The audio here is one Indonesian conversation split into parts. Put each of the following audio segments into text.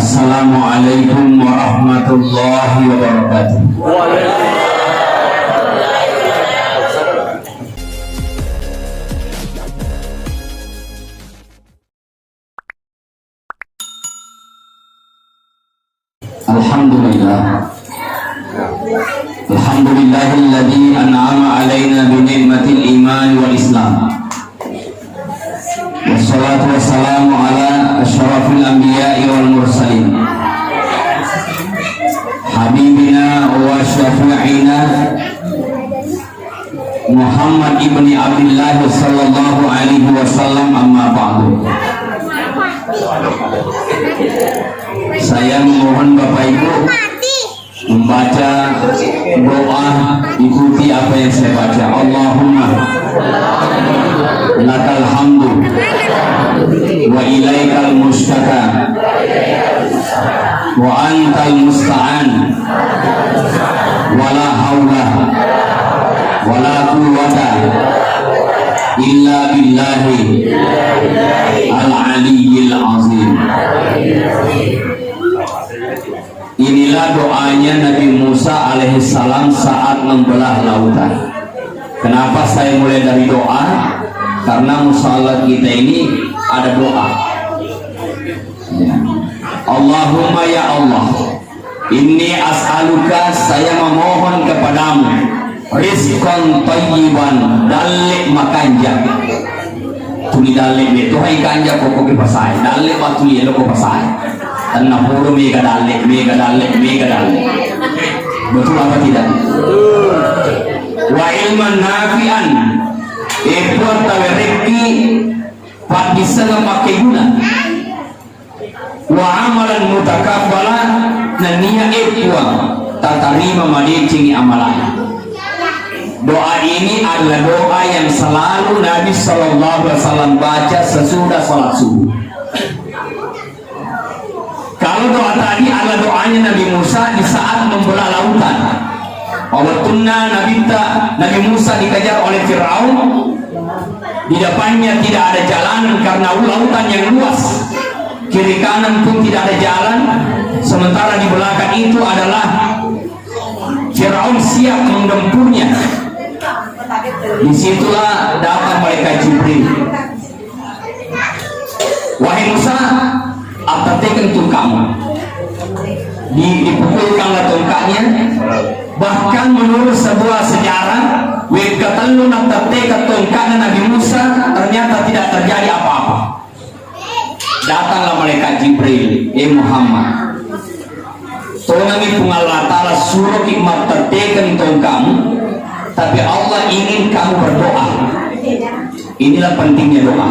Assalamualaikum warahmatullahi wabarakatuh. Alhamdulillah. Alhamdulillahilladzi an'ama alaina bi ni'matil iman wal islam. Wassalatu wassalamu ala asyrafil anbiya'i wal mursalin. Habibina wa syafi'ina Muhammad ibni Abdullah sallallahu alaihi wasallam, amma ba'du. Saya memohon Bapak Ibu membaca doa, ikuti apa yang saya baca. Allahumma lakal hamdu wa ilaikal mustaka wa antal musta'an wala haula wala quwwata illa billahi al-aliyyil azim. Inilah doanya Nabi Musa alaihissalam saat membelah lautan. Kenapa saya mulai dari doa? Karena musalat kita ini ada doa ya. Allahumma ya Allah, inni as'aluka, saya memohon kepadamu, rizqan thayyiban, dalik makanja. Tuli dalik itu hai kanja pokok ke pasai, dalik waktu ya lo ke pasai. Tanah puru mega dalik. Betul apa tidak? Wa ilman nafi'an, buat tawereki pak bisa memakai guna. Wa amalan mutakabbalan, nania ekwa tatarima madicing amalan. Doa ini adalah doa yang selalu Nabi Sallallahu Alaihi Wasallam baca sesudah salat subuh. Kalau doa tadi adalah doanya Nabi Musa di saat membelah lautan. Awatuna Nabi Musa dikejar oleh Fir'aun. Di depannya tidak ada jalan karena lautan yang luas. Kiri kanan pun tidak ada jalan. Sementara di belakang itu adalah Fir'aun siap menggempurnya. Disitulah datang malaikat Jibril. Wahai Musa, atatekan tongkatmu. Dipukulkanlah tongkatnya. Bahkan menurut sebuah sejarah, wekatalun atatekan tongkatnya Nabi Musa, ternyata tidak terjadi apa-apa. Datanglah malaikat Jibril, Muhammad, Tonami Allah Ta'ala suruh hikmat tertekan tongkatmu, tapi Allah ingin kamu berdoa. Inilah pentingnya doa.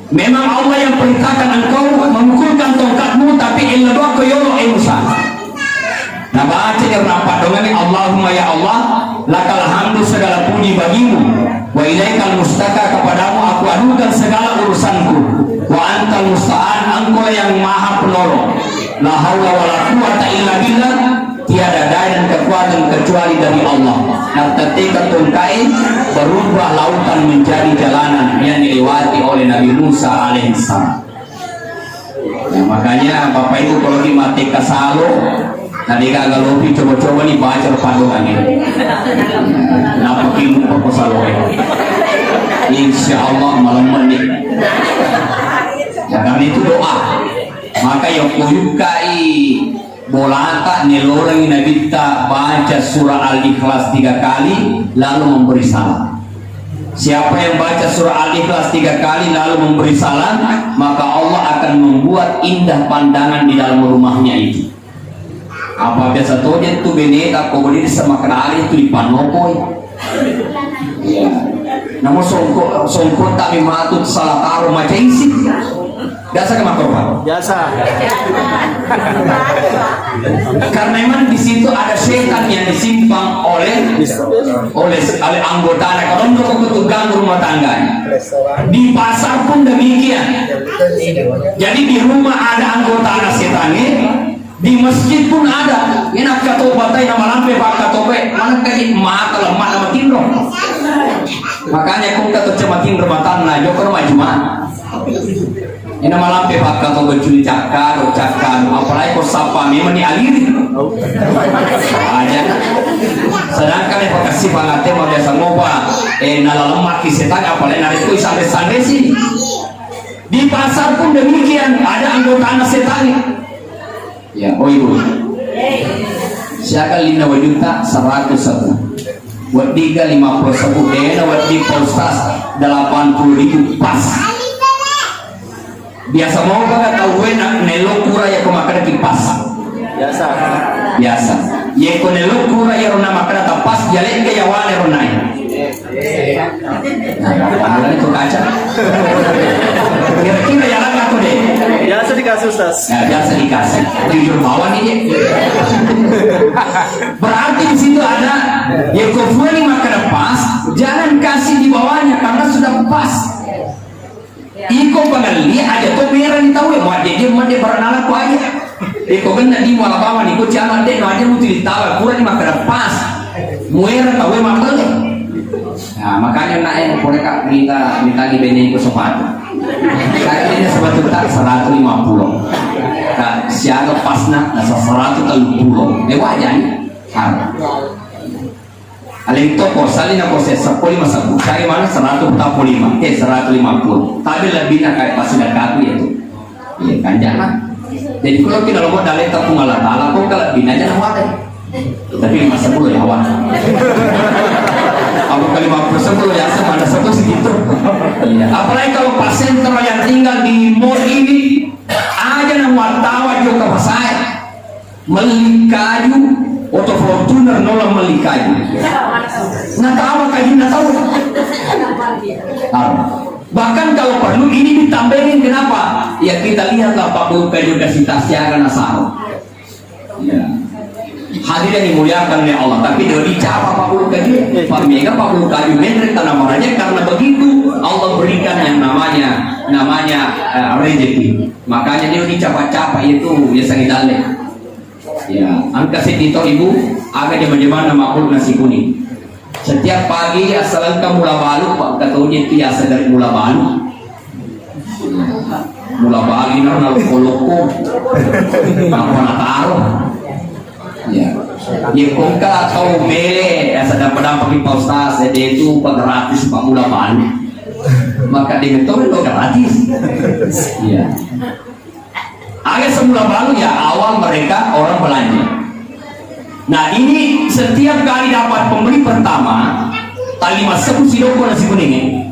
Memang Allah yang perintahkan engkau memukulkan tongkatmu, tapi illa doa koyolo Musa. Nah baca yang rapat dengan Allahumma ya Allah, lakal hamdu, segala puji bagimu, wa ilaikal mustaka, kepadamu aku adukan segala urusanku, wa antal musta'an, engkau yang maha penolong. La haula wala quwwata illa billah, tiada daya dan kekuatan kecuali dari Allah. Nah ketika tongkai berubah lautan menjadi jalanan yang dilewati oleh Nabi Musa alaihissalam. Nah, makanya Bapak Ibu kalau di mati kasalo tadi kagak lopi coba-coba nih baca panduan ini. Napa kimu proposal insya Allah malam menit. Karena itu doa. Maka yang kuyukai bolata nelorang Nabi ta baca surah Al-Ikhlas 3 kali lalu memberi salam. Siapa yang baca surah Al-Ikhlas 3 kali lalu memberi salam, maka Allah akan membuat indah pandangan di dalam rumahnya itu. Apa biasa tuh dia tuh beneta kau berdiri sama kenali itu di panopoi. Ya. Namun songkot tak mematut salah taruh macam isi. Biasa ke makro Pak? Biasa. Karena memang di situ ada setan yang disimpang oleh anggota. Kalau untuk ketugang rumah tangganya. Di pasar pun demikian. Jadi di rumah ada anggota setannya, di masjid pun ada. Enak kata batai nama lampe pak katope mana kaji mata lemah nama tindro. Makanya kau kata cematin rumah tanah jokor majuman. Ina malam pe pakka to bejuli cakkan, apalagi kau sapa memang ni aliri. Aja. Sedangkan yang kasih pangate mau biasa ngoba, nalalamak setan apalagi narik tu sampai sini. Di pasar pun demikian, ada anggota anak setan. Ya, oh ibu. Siapa lina wajuta 101. Wadiga 51. Wadi paustas 80.000 pas. Biasa mau ka tahu na nelo kura ya kumakan kipas biasa ye ko nelo kura ya rona makan tapas jale ke ya wane ronai nah itu kaca kira-kira ya lang aku deh biasa dikasih Ustaz. Ya, biasa dikasih jujur bawah nih berarti di situ ada ye ko fueni makan pas jangan kasih di bawahnya karena sudah pas. Iko pengali aja tuh merah nih tahu ya mau jadi mandi berenala ku aja. Iko kan di muala bawah nih ku jangan deh no aja mau tahu kurang makan pas. Muera tahu emang boleh. Nah makanya naik mereka minta di benih ku sepatu. Saya ini sepatu tak 150. Nah siapa pasna nasa 130. Wajah nih. Aling toko salin ako sa 10 masabu. Saya mana 145, 150. Tapi lebih nak kayak pasti nak aku itu. Iya kan jangan. Jadi kalau kita mau dalih tepung ala tala, kok kalau bina aja nama deh. Tapi 50 ya awan. Aku kali 50 ya sama ada satu segitu. Iya. Apalagi kalau pasien yang tinggal di mall ini aja nama wartawan juga ke saya melikaju. Auto Fortuner nolak melikaju. Nah tahu kaji nak tahu. Bahkan kalau perlu ini ditambahin kenapa? Ya kita lihatlah Pak Bu kayu kasih tasya karena sahur. Ya. Hadir yang dimuliakan oleh Allah. Tapi dia dicapa Pak Bu kayu. Pak Mega Pak Bu kayu menteri tanah marahnya karena begitu Allah berikan yang namanya rezeki. Makanya dia dicapa-capa itu ya sangat dalek. Ya, angka sedito ibu agak zaman makhluk nasi kuning. Setiap pagi asal kamu mula balu pak katanya biasa dari mula balu. Mula balu nang loko-loko. Apa nak taruh? Ya, ya kongka atau mele sedang pakai paustas jadi itu gratis pak mula balu. Maka dia itu lo gratis. Ya. Agak semula baru ya awal mereka orang belanja. Nah ini setiap kali dapat pembeli pertama tali masuk sidoko nasi kuning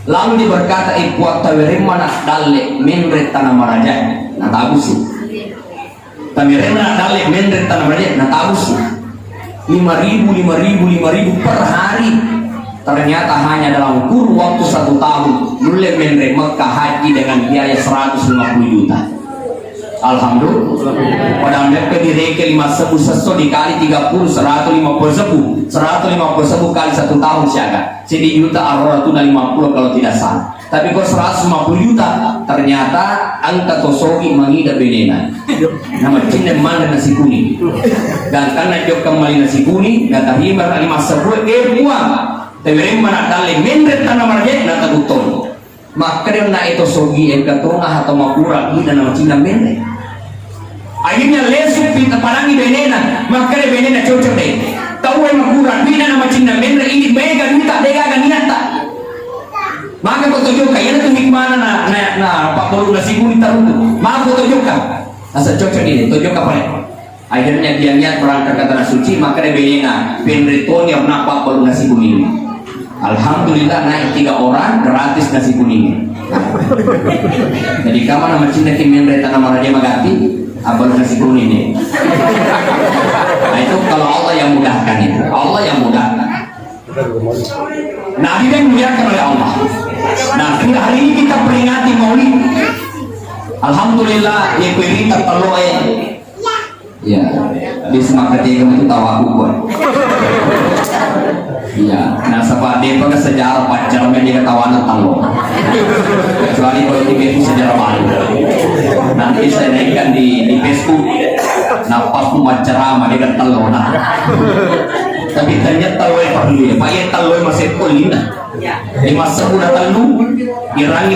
lalu dia berkata ikuat tawirim mana dalle menret tanah maraja nah tabus tawirim mana dalle menret tanah maraja nah tabus 5.000 per hari. Ternyata hanya dalam kurun waktu 1 tahun mulai menret Mekah haji dengan biaya 150 juta. Alhamdulillah. Pada mereka direke 5 sebu seso dikali 30 150 sebu kali 1 tahun siaga. Jadi juta arratuna 50 kalau tidak salah. Tapi kalau 150 juta ternyata angka tosogi mengida benena. Nama cinta mana nasi kuning. Dan karena jok kembali nasi kuning kata himar 5 sebu buang. Tapi mana dale menret tanah marjet nata butol. Maka dia na ito sogi tengah atau makura ina nama cinta menret. Akhirnya lesuk pinta parangi benena, maka dia benena cocok deh. Tahu yang makura ina nama cinta menret ini mega duta dega ganita. Maka kau tunjuk kayaknya tuh hikmana na Pak Bolu nasi kuning taruh. Maka kau tunjukkan. Asal cocok ini, tunjuk apa ya? Akhirnya dia niat berangkat ke tanah suci, maka dia benena penreton yang nak Pak Bolu nasi kuning. Alhamdulillah naik 3 orang gratis nasi kuning. Jadi kamu nama cinta kimen tanah maraja magati abang nasi kuning ini. Nah itu kalau Allah yang mudahkan itu, Allah yang mudahkan. Nabi yang dimuliakan oleh Allah. Nah hari ini kita peringati Maulid. Alhamdulillah ya kita terloe. Ya, di semangat yang itu tawaku buat. Iya, nah sebab dia pakai sejarah pacarnya dia ketawanan talo. Kecuali kalau di Facebook sejarah baru. Nanti saya naikkan di Facebook. Nah pas mau ceramah dia kan talo nah. Tapi ternyata talo yang perlu ya. Pakai talo yang masih kulina. Di masa udah talo, irangi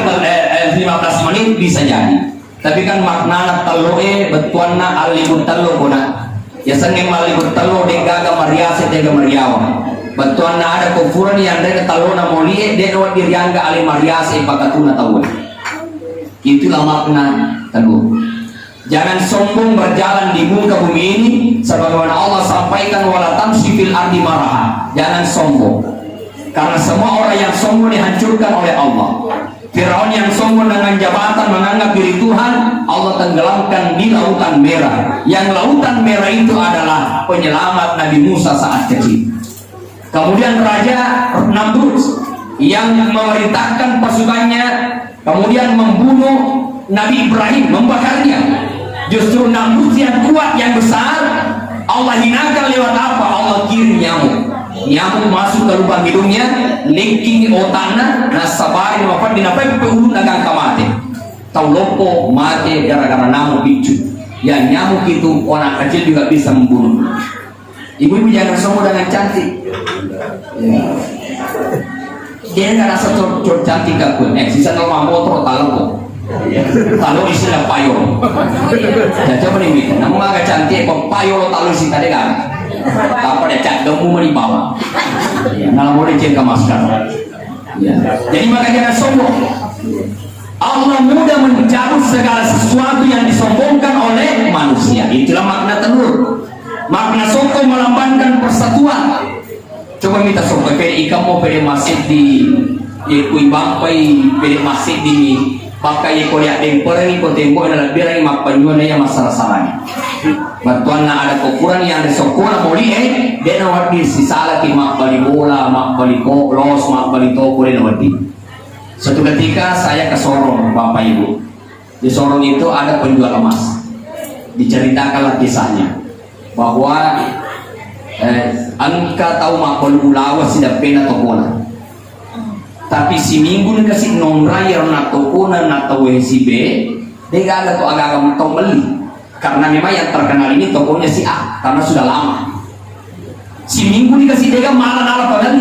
15 menit bisa jadi. Tapi kan makna taloe betuanna alibur talo kona. Ya sange malibur talo dengaga mariase dega mariawa. Betuanna ada kufuran yang dega talo na molie denwa dirianga ali mariase pakatuna tawon. Itulah makna talo. Jangan sombong berjalan di muka bumi ini sebagaimana Allah sampaikan wala tamshi fil ardi maraha. Jangan sombong. Karena semua orang yang sombong dihancurkan oleh Allah. Firaun yang sombong dengan jabatan menganggap diri Tuhan, Allah tenggelamkan di lautan merah. Yang lautan merah itu adalah penyelamat Nabi Musa saat kecil. Kemudian Raja Namrud yang memerintahkan pasukannya kemudian membunuh Nabi Ibrahim, membakarnya. Justru Namrud yang kuat, yang besar, Allah hinakan lewat apa? Allah kirim nyamuk. Nyamuk masuk ke lubang hidungnya, linking otaknya, nasabarin apa dinapai peulu nagang kamate. Tahu lopo mati gara-gara nyamuk bicu. Ya nyamuk itu orang kecil juga bisa membunuh. Ibu-ibu jangan sombong dengan cantik. Ya. Dia nggak rasa cocok cantik aku. Sisa normal motor taluk. Taluk istilah payo. Jadi coba nih, namun agak cantik kok payo taluk sih tadi kan. Apa dia cat gemu di bawah. Nggak boleh jengka masker. Ya. Jadi maka jangan sombong. Allah mudah mencabut segala sesuatu yang disombongkan oleh manusia. Itulah makna telur. Makna sombong melambangkan persatuan. Coba minta sombong. Pede ikan mau pede masjid di kui bangpai pede masjid di pakai koyak tempor ini ko tempo adalah birai makpanjuan yang masalah salahnya. Bantuan ada ukuran yang disokona moli dia nawati si salah ki mak bali bola, mak bali los, mak bali toko dia nawati. Suatu ketika saya ke Sorong, Bapak Ibu. Di Sorong itu ada penjual emas. Diceritakanlah kisahnya bahwa angka tahu mak bali ulawa sudah pena tokona. Tapi si minggu kasih non raya na tokona na tawe si B, dia ada tuh agak-agak tong beli. Karena memang yang terkenal ini tokonya si A karena sudah lama. Si minggu dikasih dia malah nala padahal.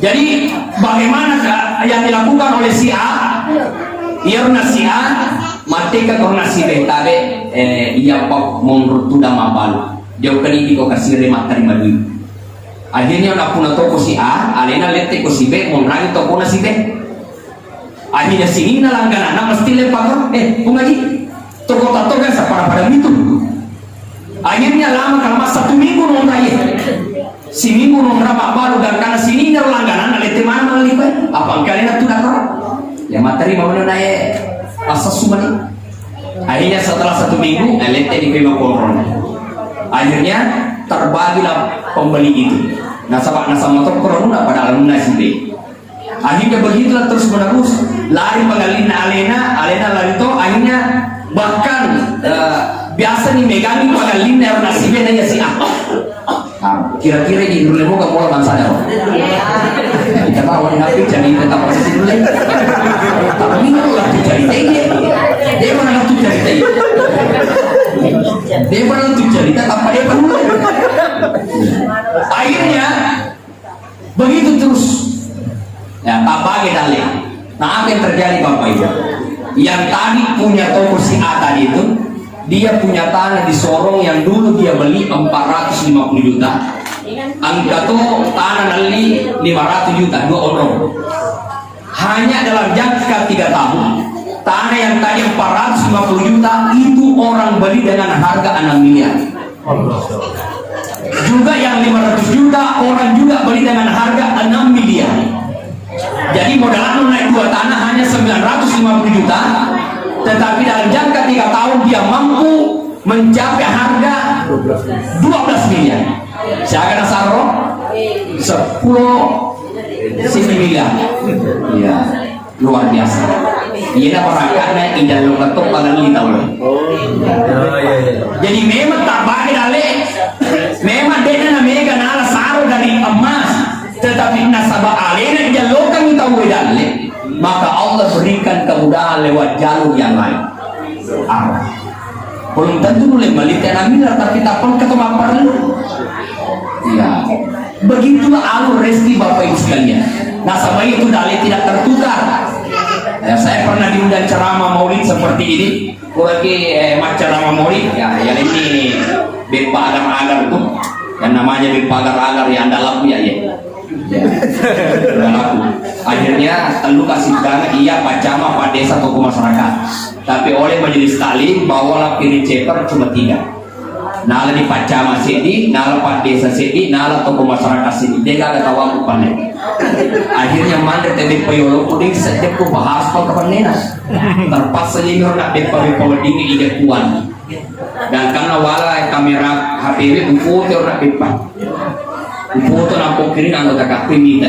Jadi bagaimana yang dilakukan oleh si A? Karena si A mati karena si B tadi ia pok menurut tu dah mabal. Dia kan ini kau kasih remat terima duit. Akhirnya nak punya toko si A, alena lete ko si B, monrang toko na si B. Akhirnya sini na langganan, na mesti lepak pungaji. Toko tato kan pada itu. Akhirnya lama kalau mas 1 minggu nonrai. Si minggu nonra baru dan karena sini na langganan, lete mana malipat. Apa kalian tu nakor? Ya materi mau naik asas sumani. Akhirnya setelah 1 minggu, lete di kema kontrol. Akhirnya terbagilah pembeli itu. Nasabak motor korona pada alumni sini. Akhirnya begitulah terus menerus lari pengalina alena lari to akhirnya bahkan biasa nih megangi pengalina nasibnya nanya si A. Kira-kira di dulu mau pola bangsa dah. Kita mau nabi jadi tetap posisi dulu. Tapi ini kalau tu cari dia mana tu cari dia mana tu cerita apa dia perlu. Akhirnya begitu terus ya tak bagi dalih. Nah apa yang terjadi Bapak Ibu? Yang tadi punya toko si A tadi itu dia punya tanah di Sorong yang dulu dia beli 450 juta. Angka tuh tanah nali 500 juta 2 orang. Hanya dalam jangka 3 tahun tanah yang tadi 450 juta itu orang beli dengan harga 6 miliar. Juga yang 500 juta orang juga beli dengan harga 6 miliar. Jadi modalnya naik 2 tanah hanya 950 juta. Tetapi dalam jangka 3 tahun dia mampu mencapai harga 12 miliar. Siapa nasaro? 10 miliar. Ya, luar biasa. Ia perakatnya indah lo ketuk paling tahu. Jadi memang tak baik dalih. Memang dia namanya nala saru dari emas, tetapi nasabah alena indah lo kan tahu dalih. Maka Allah berikan kemudahan lewat jalur yang lain. Belum tentu boleh melitian ambil, tapi tak pun ketemu apa dulu. Ya, begitulah alur rezeki Bapak Ibu sekalian. Nasabah itu dalih tidak tertukar. Ya, saya pernah diundang ceramah maulid seperti ini. Kuraki ceramah maulid ya, yang ini bepa agar-agar tuh, yang namanya bepa agar-agar yang dalam ya. Laku. Akhirnya telu kasih dana iya Pak Camat, Pak Desa, tokoh masyarakat. Tapi oleh majelis taklim bawalah piring ceper cuma 3. Nala di Pak Camat sini, nala Pak Desa sini, nala tokoh masyarakat sini. Dia gak ada tahu aku pandai. Akhirnya mandek tebek payolo puding sejak ku bahas kau kepenena. Terpaksa jadi nak bepa tinggi ide kuan. Dan karena wala kamera HPW foto nak bepa. Foto nampak kiri anggota KP minta.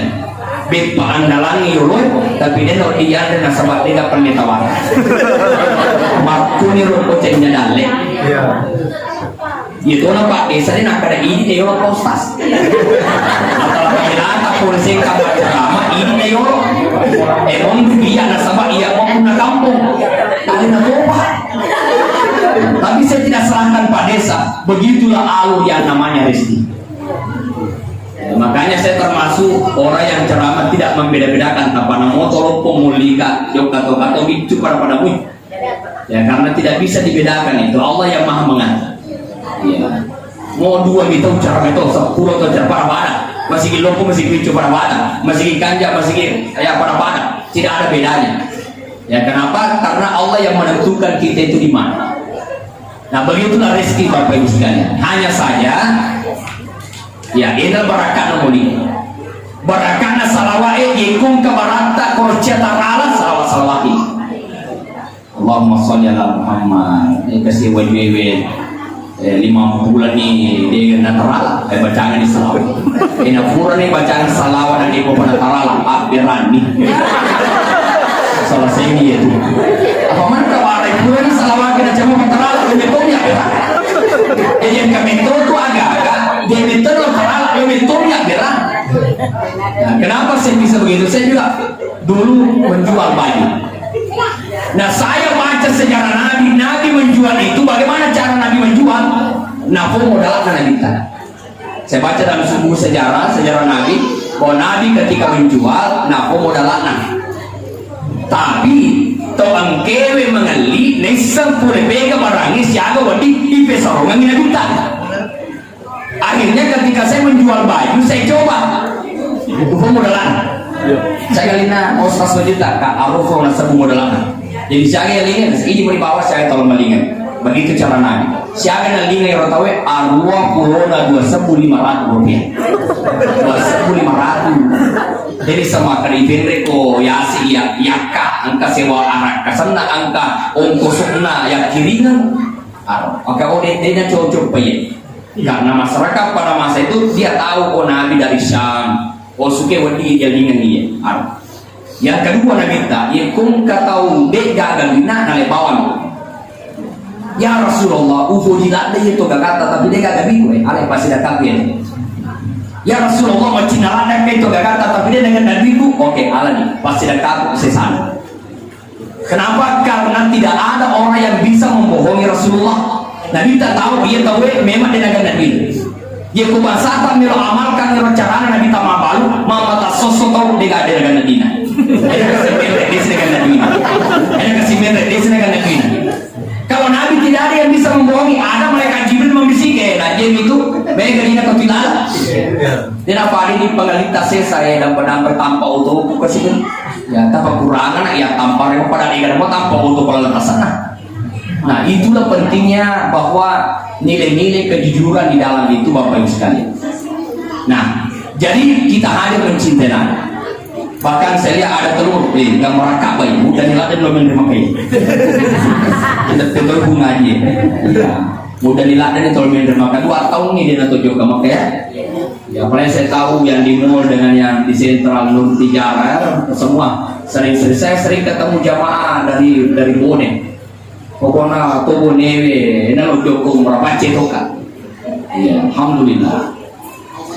Bepa andalangi yolo, tapi dia no iya dan nasabat dia pernah tawar. Makuni rokok cengnya dale. Itu orang Pak Desa ini nak ada ini dia orang postas. Atau lama polisi kamar drama ini dia orang. Emang dia nasabah iya mau punya kampung. Tadi nak apa? Tapi saya tidak serahkan Pak Desa. Begitulah alur yang namanya rezeki. Makanya saya termasuk orang yang ceramah tidak membeda-bedakan apa motor pemulika jok atau bicu pada padamu. Ya karena tidak bisa dibedakan itu Allah yang maha mengatur. Ya. Mau 2 gitu cara itu 10 atau cara pada masih gilompo masih bicu pada masih ganja masih ya pada tidak ada bedanya. Ya kenapa? Karena Allah yang menentukan kita itu di mana. Nah begitulah rezeki Bapak Ibu sekalian. Hanya saja ya ini barakat nomoni barakatna salawai ikum kabarata korcia tarala salawati Allahumma sholli ala Muhammad. Ini kasih wajib 5 bulan nih dia natarala bacaan di salawat ini pura nih bacaan salawat dan ibu pada tarala akhiran nih selesai ini itu apa mana kawarai pura nih salawat kita cuma tarala lebih ya yang kami itu agak-agak dia minta lo tarala lebih ya berang. Nah, kenapa saya bisa begitu? Saya juga dulu menjual baju. Nah saya baca sejarah Nabi menjual itu bagaimana cara Nabi menjual? Nafsu modal karena kita. Saya baca dalam buku sejarah Nabi bahwa Nabi ketika menjual nafsu modal tapi toang kewe mengali nesang pure pega barangnya siaga wadi ipe sarongan ina duta. Akhirnya ketika saya menjual baju saya coba nafsu modalan. Saya lina osas juta kak aruf na sabu modalan. Jadi saya lingan, ini mau dibawa saya tolong melingan. Begitu cara Nabi. Siapa yang lingan yang tahu arwah pulona 2.500 rupiah. 2.500. Jadi sama kali benreko ya si yaka angka sewa anak kasana angka ongkosna yang kiringan. Oke, dia cocok payah. Karena masyarakat pada masa itu dia tahu Nabi dari Syam. Suke wadi dia lingan dia. Yang kedua Nabi minta, ya kum katau dek gagal dina nale bawang. Ya Rasulullah, ufo jilat deh itu gak kata tapi dia gagal biku ale pasti dah kapien. Ya Rasulullah macam nalada itu gak kata tapi dia dengan nabiku, oke ala nih pasti dah kaku sesana. Kenapa? Karena tidak ada orang yang bisa membohongi Rasulullah. Nabi tak tahu dia tahu memang dia dengan nabi. Dia kubasata miro amalkan miro carana Nabi tak mabalu, mama tak sosok tahu dia gak ada dengan nabi. Kalau Nabi tidak ada yang bisa membohongi, ada malaikat Jibril membisiki, Najem itu baik dari nak ketilala. Dia apa hari di pengalita saya dan pada tanpa auto kasih ya tanpa kurangan ya tampar yang pada dia mau tanpa auto kalau sana. Nah itulah pentingnya bahwa nilai-nilai kejujuran di dalam itu Bapak Ibu sekalian. Nah jadi kita hadir mencintai Nabi. Bahkan saya lihat ada telur gambar Ka'bah udah niladan belum menerima kayak telur bunga aja ya udah niladan itu belum menerima kayak 2 tahun ini dia tujuh ke Mekah ya apalagi saya tahu yang di mall dengan yang di sentral Nur Tijara semua saya sering ketemu jamaah dari Bone pokoknya tubuh newe ini lo joko berapa cetoka ya alhamdulillah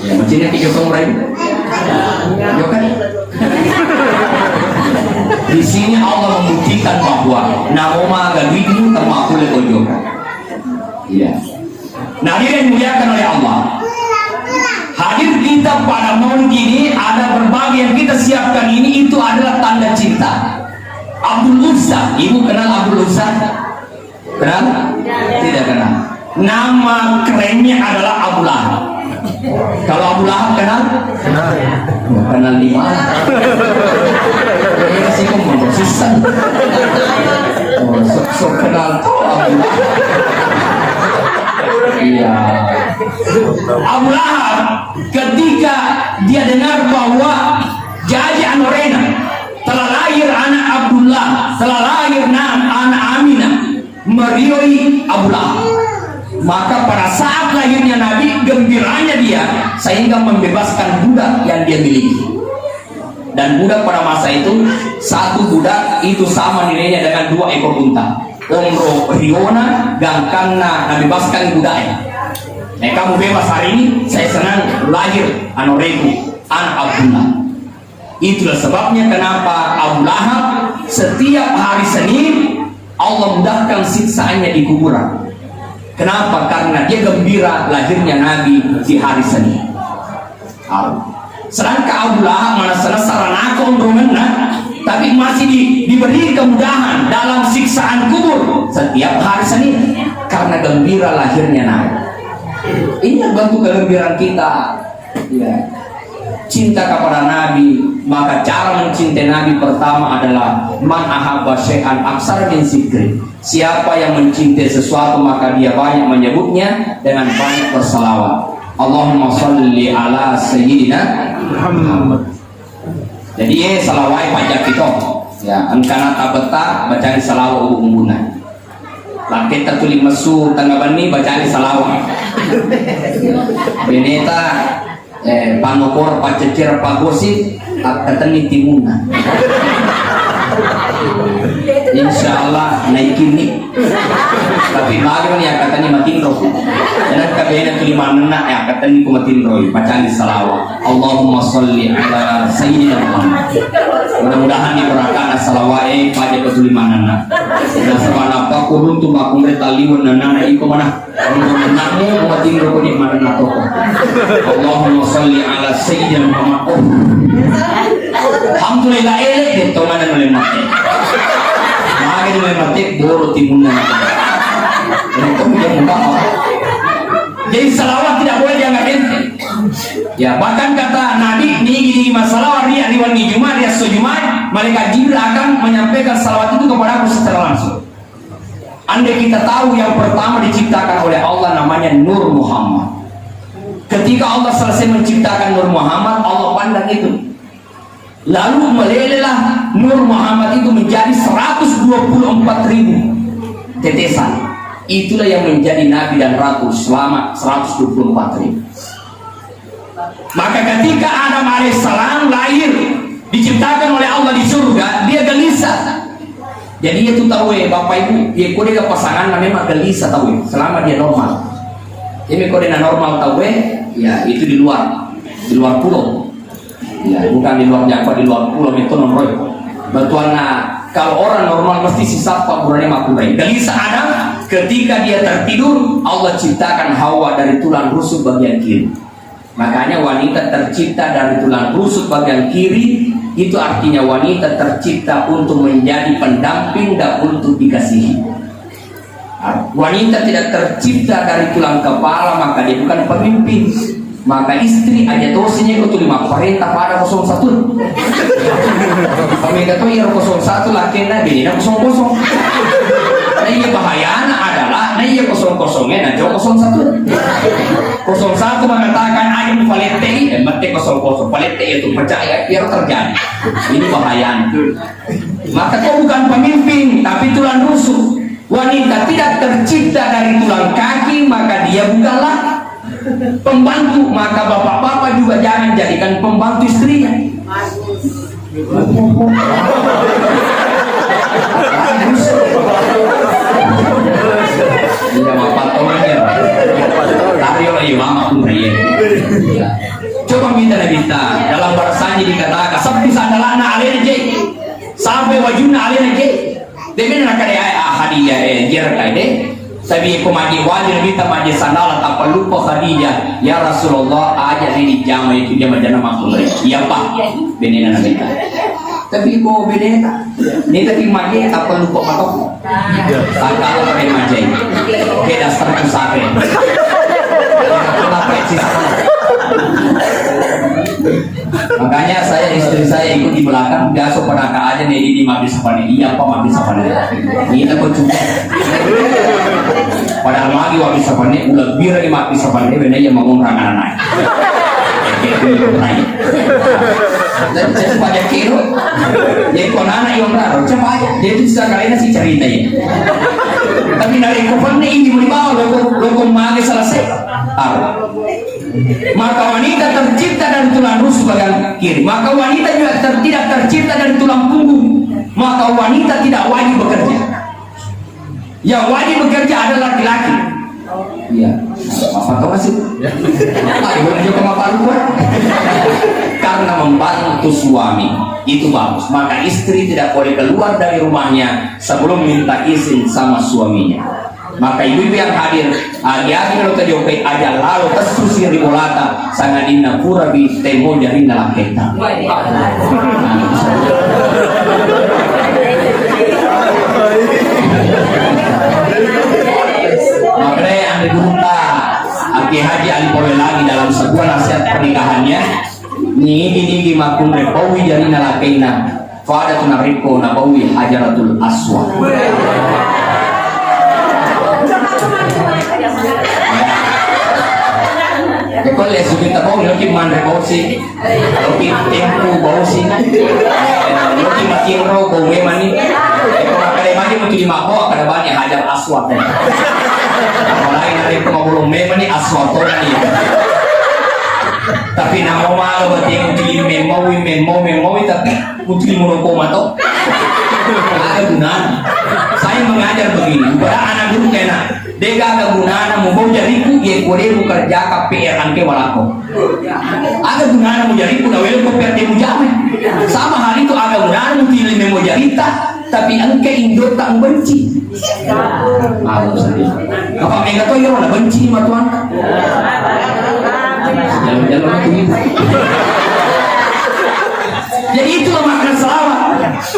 ya macamnya kita joko meraih jokan. Di sini Allah membuktikan bahwa nama gawimu termakul lekojokan. Iya. Nah ini yang dimuliakan oleh Allah. Hadir kita pada malam ini ada berbagai yang kita siapkan ini itu adalah tanda cinta. Abdul Uzza. Ibu kenal Abdul Uzza? Kenal? Tidak kenal. Nama kerennya adalah Abu Lahab. Kalau Abu Lahab kenal? Kenal di mana? Ini sih kamu konsisten. So kenal tuh Abu Lahab. Iya. Abu Lahab ketika dia dengar bahwa Jaji Anorena telah lahir anak Abdullah, telah lahir anak Aminah, merioi Abu Lahab. Maka pada saat lahirnya Nabi, gembiranya dia sehingga membebaskan budak yang dia miliki. Dan budak pada masa itu, satu budak itu sama nilainya dengan 2 ekor unta. Omro Riona gangkana nabebaskan budaknya. Kamu bebas hari ini, saya senang lahir Anoreku, anak Abdullah. Itulah sebabnya kenapa Abu Lahab setiap hari Senin Allah mudahkan siksaannya di kuburan. Kenapa? Karena dia gembira lahirnya Nabi di hari Senin. Sedangkan Abu Lahab mana sarana romena, tapi masih diberi kemudahan dalam siksaan kubur setiap hari Senin karena gembira lahirnya Nabi. Ini bentuk kegembiraan kita. Ya. Cinta kepada Nabi. Maka cara mencintai Nabi pertama adalah man ahabba syai'an aksar min zikri. Siapa yang mencintai sesuatu maka dia banyak menyebutnya dengan banyak berselawat. Allahumma sholli ala sayyidina Muhammad. Jadi salawat pajak kita. Ya, angkana tabeta bacaan salawat umumna. Langkit tuli mesu tangga bani bacaan salawat. Beneta panopor pacecir pagosi katani timuna. Insyaallah naikin nih. Tapi bagaimana ya katanya matindro. Dan kabehna tulimanna ya katanya kumatindro bacaan salawat. Allahumma sholli ala sayyidina Muhammad. Mudah-mudahan diberkakan salawat pada ketulimanna. Dan sabana apa kurun tu makumre taliun nana iko mana. Namu matindro ko di mana toko. Allahumma sholli ala sayyidina Muhammad. Alhamdulillah elek dito mana nule mati. Magi nule mati boro timuna. Jadi salawat tidak boleh dianggap enteng. Ya, bahkan kata Nabi ini masalah hari wangi Jumat ya Jumat, malaikat Jibril akan menyampaikan salawat itu kepada aku secara langsung. Andai kita tahu yang pertama diciptakan oleh Allah namanya Nur Muhammad. Ketika Allah selesai menciptakan Nur Muhammad, Allah pandang itu. Lalu melelehlah Nur Muhammad itu menjadi 124.000 tetesan. Itulah yang menjadi Nabi dan Ratu selama 124.000. Maka ketika Adam alaihissalam lahir, diciptakan oleh Allah di surga, dia gelisah. Jadi itu tahu Bapak Ibu, dia kode pasangan namanya gelisah tahu selama dia normal. Ini kode normal tahu ya itu di luar pulau. Ya, bukan di luar Jawa, di luar pulau itu nomor. Betuana kalau orang normal mesti sisa Pak Burani Makurai. Gelisah Adam ketika dia tertidur, Allah ciptakan Hawa dari tulang rusuk bagian kiri. Makanya wanita tercipta dari tulang rusuk bagian kiri, itu artinya wanita tercipta untuk menjadi pendamping dan untuk dikasihi. Wanita tidak tercipta dari tulang kepala, maka dia bukan pemimpin. Maka istri aja dosanya itu 5 perintah pada 01. Pemerintah itu yang 01 lakinya bini 00. Nah iya bahayanya adalah nah iya 00-nya nah jauh 01. 01 mengatakan ayam palete mati 00 palete itu percaya biar terjadi. Ini bahayanya. Maka kau bukan pemimpin tapi tulang rusuk. Wanita tidak tercipta dari tulang kaki, maka dia bukanlah pembantu. Maka bapak-bapak juga jangan jadikan pembantu istrinya. Tidak apa tomannya. Tario lagi mama pun coba minta dalam bahasanya dikatakan seperti sandalana alergi sampai wajuna alergi. Demi nak ada hadiah jer kade. Tapi komadi wajib kita mandi sandal tanpa lupa Khadijah. Ya Rasulullah aja ini jama itu dia majana makhluk. Iya Pak. Benina kita. Tapi ko bineta. Ni tapi mage apa lupa matok. Takal pakai majai. Oke dasar kusare. Kenapa sih? Makanya saya istri saya ikut di belakang biasa pada aja nih di mabis apa nih? Iya apa mabis apa nih? Ini aku cuci. Padahal lagi mabis apa nih? Udah bira di mabis apa nih? Bener yang mau ngomong naik. Dan saya banyak kilo, jadi kalau anak yang raro, coba aja, dia itu sekalian sih cerita ya. Tapi dari kupon ini mau dibawa, lo mage selesai. Maka wanita tercipta dari tulang rusuk bagian kiri, maka wanita juga tidak tercipta dari tulang punggung. Maka wanita tidak wajib bekerja. Yang wajib bekerja adalah laki-laki. Iya, apa kau masih? Ayo juga maparu karena membantu suami itu bagus. Maka istri tidak boleh keluar dari rumahnya sebelum minta izin sama suaminya. Maka ibu-ibu yang hadir, hati-hati kalau terjauh aja lalu tersusir di bolata sangat inna pura bi temo dari nalaketa. Makanya anda berunta Aki Haji Ali Powe lagi dalam sebuah nasihat pernikahannya nigi makun repawi jari nalakena fada tunariko nabawi hajaratul aswa. Kalau lesu kita bau lagi mandre bau sih, lagi tempu bau sih, lagi makin roh bau memani. Kalau ada mandi mungkin dimabok ada banyak hajar aswat. Apalagi nanti itu mau belum memani aswat orang ini. Tapi nama malu berarti mungkin memowi tapi mungkin merokok matok. Ada gunanya. Saya mengajar begini, pada anak guru kena. Dega ada gunanya mau jariku ye kore bekerja KPR anke walako. Ada gunanya mau jariku na wel ko perte mo jame. Sama hal itu ada gunanya mau pilih memo jarita tapi anke indo tak benci. Malu sedih. Apa mega to yo na benci ma tuan. Jalan-jalan itu. Jadi itulah makna salawat.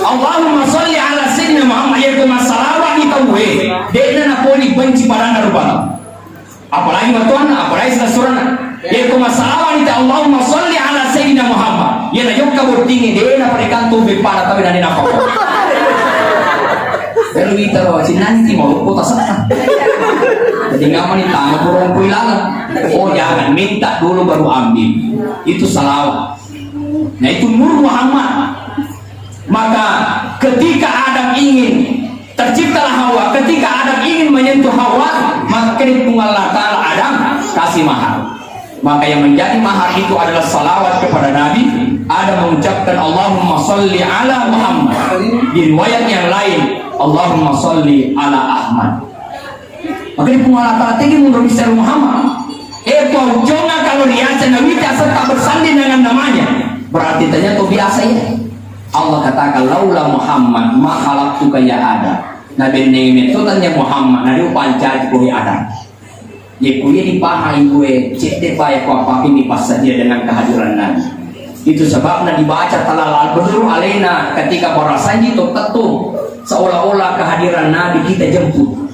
Allahumma sholli ala sayyidina Muhammad yaitu masalawat itu we. Dia nak boleh benci pada anda rupanya. Apalagi matuan, apalagi sesurana. Yaitu masalawat itu Allahumma sholli ala sayyidina Muhammad. Ia nak yuk kabur tinggi dia nak berikan tubuh pada tapi nanti nak apa? Lalu kita nanti mau kota sana. Jadi nggak mau ditanya burung puilangan. Oh jangan minta dulu baru ambil. Itu salawat. Nah itu Nur Muhammad. Maka ketika Adam ingin terciptalah Hawa, ketika Adam ingin menyentuh Hawa, maka Allah Ta'ala Adam kasih mahar. Maka yang menjadi mahar itu adalah salawat kepada Nabi. Adam mengucapkan Allahumma sholli ala Muhammad. Di riwayat yang lain Allahumma sholli ala Ahmad. Maka Allah Ta'ala tinggi menurut Nabi Muhammad. Kau jangan kalau riasa Nabi serta bersanding dengan namanya. Berarti ternyata biasa ya. Allah katakan laula Muhammad ma khalaqtuka ya Adam. Nabi neme itu tanya Muhammad nadi panca di Adam. Ya kuya dipahami gue cek baik apa ini pas saja dengan kehadiran Nabi. Itu sebabnya dibaca talal al-badru alaina ketika para sanji itu ketum seolah-olah kehadiran Nabi kita jemput.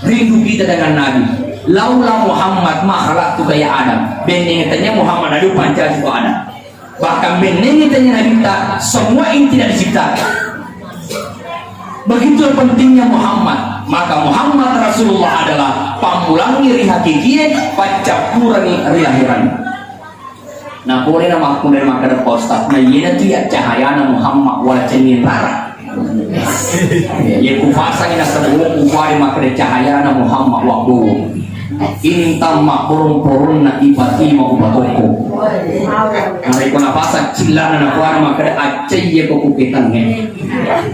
Rindu kita dengan Nabi. Laula Muhammad ma khalaqtuka ya Adam. Beneng tanya Muhammad nadi panca di Adam. Bahkan benengi tanya Nabi kita semua ini tidak diciptakan. Begitu pentingnya Muhammad. Maka Muhammad Rasulullah adalah pamulangi rihakikie pacapurangi rilahiran. Nah boleh nama aku dari makar postat. Nah iya tu ya cahayana Muhammad wala cengin rara. Ya kufasang ina sebuah kufari makar cahayana Muhammad waktu. Inta makurung-kurung na ibati mau batoko. Hari ko napasa cilana na kuara makare aceh ye ko kukitannya.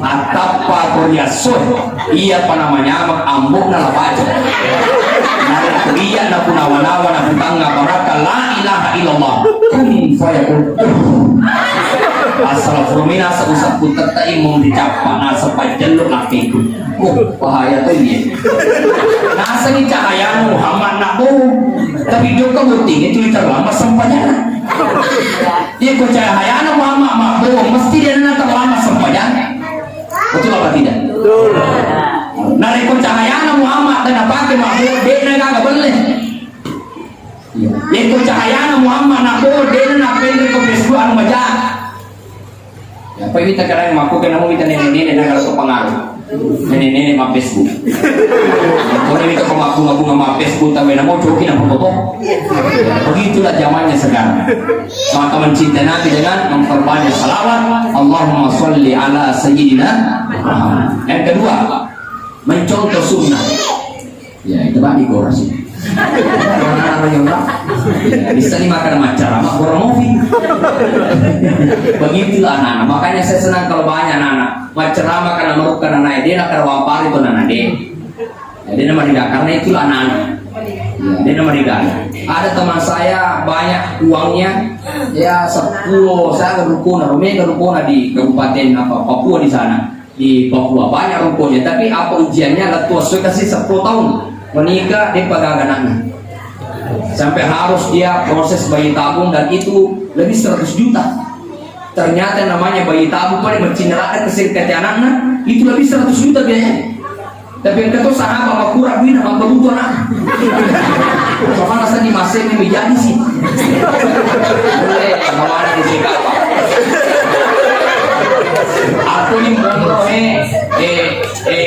Atapa koryasot iya pa namanya mak ambok na labaja. Nari kuya na punawa-nawa na putanga baraka la ilaha illallah. Kun fayakun. Asal furmina seusap putar tak imong dicapa nasa pajaluk akiku. Bahaya tuh ini. Nasa ni cahaya Muhammad nabu, tapi dia kemuting itu terlama sempatnya. Dia ko cahaya Muhammad nabu, mesti dia nak terlama sempat. Nariko cahaya na Muhammad dan napake mahmud de na gagabali. Iko cahaya na Muhammad na ko de na napende ko Facebook anu maja. Ya pa kita kadang maku kena mo kita nene na kalau pengaruh. Nene ma Facebook. Kalau kita ko maku ma Facebook tapi na mo coki na foto. Begitulah zamannya sekarang. Maka mencintai Nabi dengan memperbanyak salawat. Allahumma sholli ala sayyidina Muhammad. Yang kedua, mencontoh sunnah. Ya itu pak digorasi. Bisa dimakan macam goromovi. Begitulah anak-anak. Makanya saya senang kalau banyak anak-anak macam karena merupakan anak dia nak wampar itu anak dia. Dia nama dia karena itulah anak-anak. Dia nama dia. Ada teman saya banyak uangnya ya 10 saya gerukuna di kabupaten Papua di sana. Di Papua banyak rumputnya, tapi apa ujiannya letua saya kasih 10 tahun menikah dia pegang anaknya sampai harus dia proses bayi tabung dan itu lebih 100 juta. Ternyata namanya bayi tabung pada mencinerakan kesehatan anaknya itu lebih 100 juta biayanya. Tapi yang kedua sahabat apa kurang duit apa butuh anak. Soalnya rasa di masa ini menjadi sih. Boleh kawan di sini apa? Aku ini mau